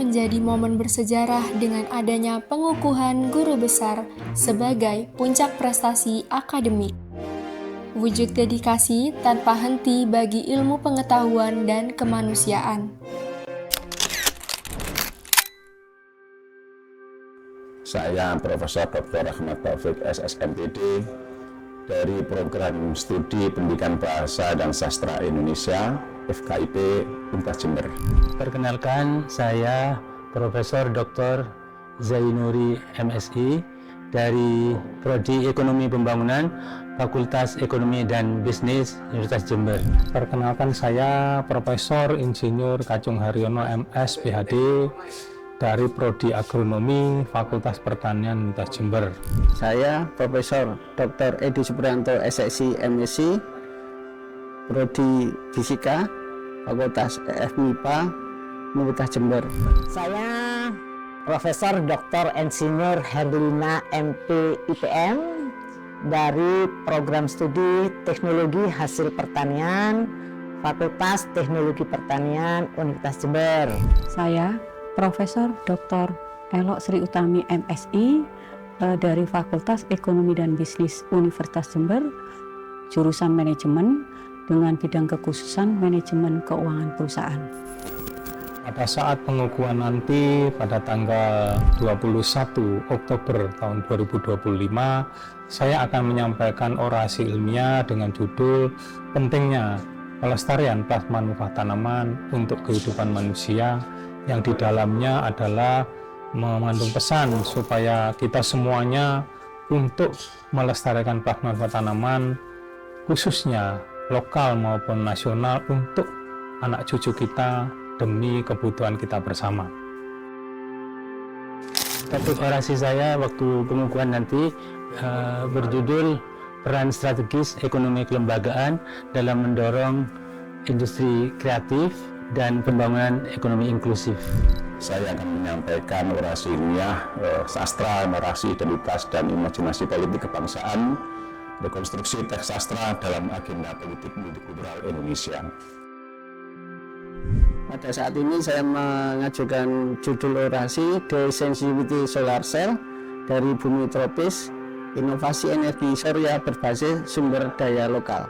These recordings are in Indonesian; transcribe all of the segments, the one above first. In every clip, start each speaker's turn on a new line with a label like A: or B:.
A: menjadi momen bersejarah dengan adanya pengukuhan guru besar sebagai puncak prestasi akademik. Wujud dedikasi tanpa henti bagi ilmu pengetahuan dan kemanusiaan.
B: Saya Profesor Dr. Ahmad Taufik SSMPD dari Program Studi Pendidikan Bahasa dan Sastra Indonesia FKIP Unpas Jember.
C: Perkenalkan, saya Profesor Dr. Zainuri MSI dari Prodi Ekonomi Pembangunan Fakultas Ekonomi dan Bisnis Universitas Jember.
D: Perkenalkan, saya Profesor Insinyur Kacung Haryono MS PhD dari Prodi Agronomi Fakultas Pertanian Universitas Jember.
E: Saya Profesor Dr. Edi Supriyanto SSI MSc Prodi Fisika Fakultas FMIPA Universitas Jember.
F: Saya Profesor Dr. Insinyur Herlina MP IPM dari Program Studi Teknologi Hasil Pertanian Fakultas Teknologi Pertanian Universitas Jember.
G: Saya Profesor Dr. Elok Sri Utami MSI dari Fakultas Ekonomi dan Bisnis Universitas Jember, jurusan manajemen dengan bidang kekhususan manajemen keuangan perusahaan.
D: Pada saat pengukuhan nanti pada tanggal 21 Oktober tahun 2025, saya akan menyampaikan orasi ilmiah dengan judul Pentingnya Pelestarian Plasma Nufah Tanaman untuk Kehidupan Manusia, yang di dalamnya adalah mengandung pesan supaya kita semuanya untuk melestarikan plasma nufah tanaman, khususnya lokal maupun nasional, untuk anak cucu kita demi kebutuhan kita bersama.
C: Topik orasi saya waktu pengukuhan nanti berjudul Peran Strategis Ekonomi Kelembagaan dalam Mendorong Industri Kreatif dan Pembangunan Ekonomi Inklusif.
B: Saya akan menyampaikan orasi ilmiah, sastra, narasi, identitas, dan imajinasi politik kebangsaan, rekonstruksi teks sastra dalam agenda politik multikultural Indonesia.
E: Pada saat ini saya mengajukan judul orasi The Sensitivity Solar Cell dari Bumi Tropis, Inovasi Energi Surya Berbasis Sumber Daya Lokal.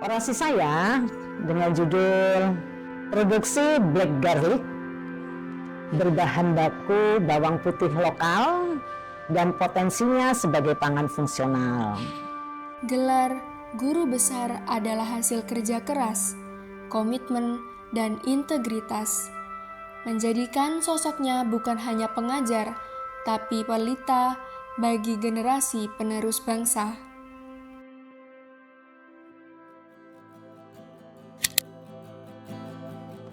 F: Orasi saya dengan judul Produksi Black Garlic berbahan baku bawang putih lokal dan potensinya sebagai pangan fungsional.
A: Gelar guru besar adalah hasil kerja keras, komitmen, dan integritas. Menjadikan sosoknya bukan hanya pengajar, tapi pelita bagi generasi penerus bangsa.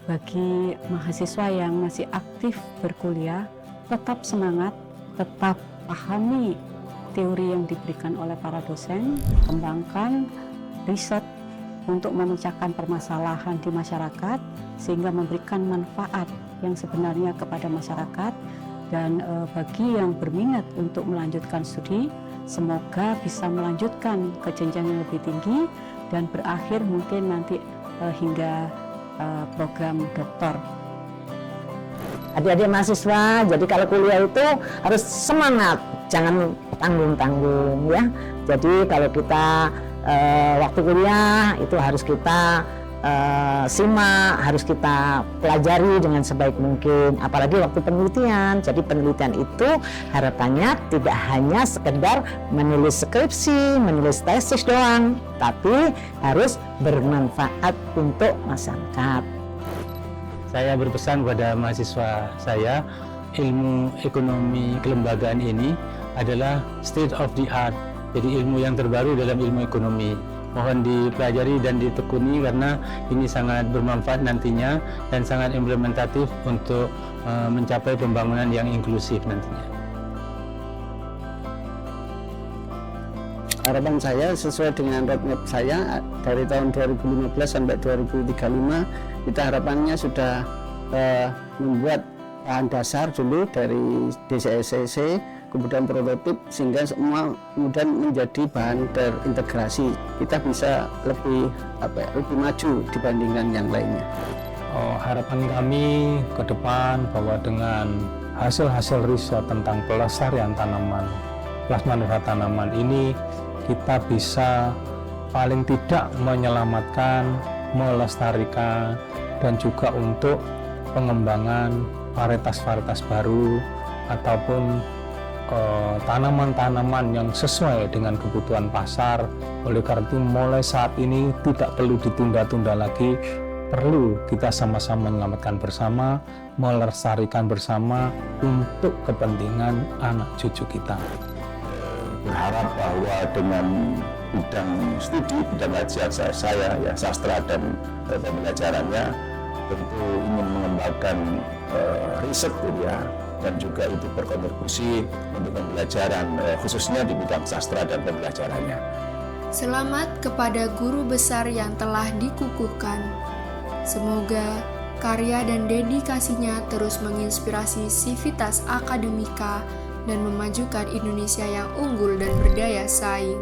G: Bagi mahasiswa yang masih aktif berkuliah, tetap semangat, tetap pahami teori yang diberikan oleh para dosen, kembangkan riset untuk memecahkan permasalahan di masyarakat sehingga memberikan manfaat yang sebenarnya kepada masyarakat. Dan bagi yang berminat untuk melanjutkan studi, semoga bisa melanjutkan ke jenjang yang lebih tinggi dan berakhir mungkin nanti hingga program doktor.
F: Adik-adik mahasiswa, jadi kalau kuliah itu harus semangat, jangan tanggung-tanggung ya. Jadi kalau kita waktu kuliah itu harus kita simak, harus kita pelajari dengan sebaik mungkin, apalagi waktu penelitian. Jadi penelitian itu harapannya tidak hanya sekedar menulis skripsi, menulis tesis doang, tapi harus bermanfaat untuk masyarakat.
C: Saya berpesan kepada mahasiswa saya, ilmu ekonomi kelembagaan ini adalah state of the art, jadi ilmu yang terbaru dalam ilmu ekonomi. Mohon dipelajari dan ditekuni karena ini sangat bermanfaat nantinya dan sangat implementatif untuk mencapai pembangunan yang inklusif nantinya.
E: Harapan saya sesuai dengan roadmap saya dari tahun 2015 sampai 2035, kita harapannya sudah membuat bahan dasar dulu dari DCSCC, kemudian prototip, sehingga semua kemudian menjadi bahan terintegrasi. Kita bisa lebih maju dibandingkan yang lainnya.
D: harapan kami ke depan bahwa dengan hasil-hasil riset tentang pelestarian tanaman, plasmanugra tanaman ini, kita bisa paling tidak menyelamatkan, melestarikan, dan juga untuk pengembangan varietas-varietas baru ataupun tanaman-tanaman yang sesuai dengan kebutuhan pasar. Oleh karena itu mulai saat ini tidak perlu ditunda-tunda lagi, perlu kita sama-sama menyelamatkan bersama, melestarikan bersama untuk kepentingan anak cucu kita.
B: Berharap bahwa dengan bidang studi, bidang kajian saya ya sastra dan pembelajarannya tentu ingin mengembangkan riset ya, dan juga itu berkontribusi untuk pembelajaran khususnya di bidang sastra dan pembelajarannya.
A: Selamat kepada guru besar yang telah dikukuhkan. Semoga karya dan dedikasinya terus menginspirasi sivitas akademika dan memajukan Indonesia yang unggul dan berdaya saing.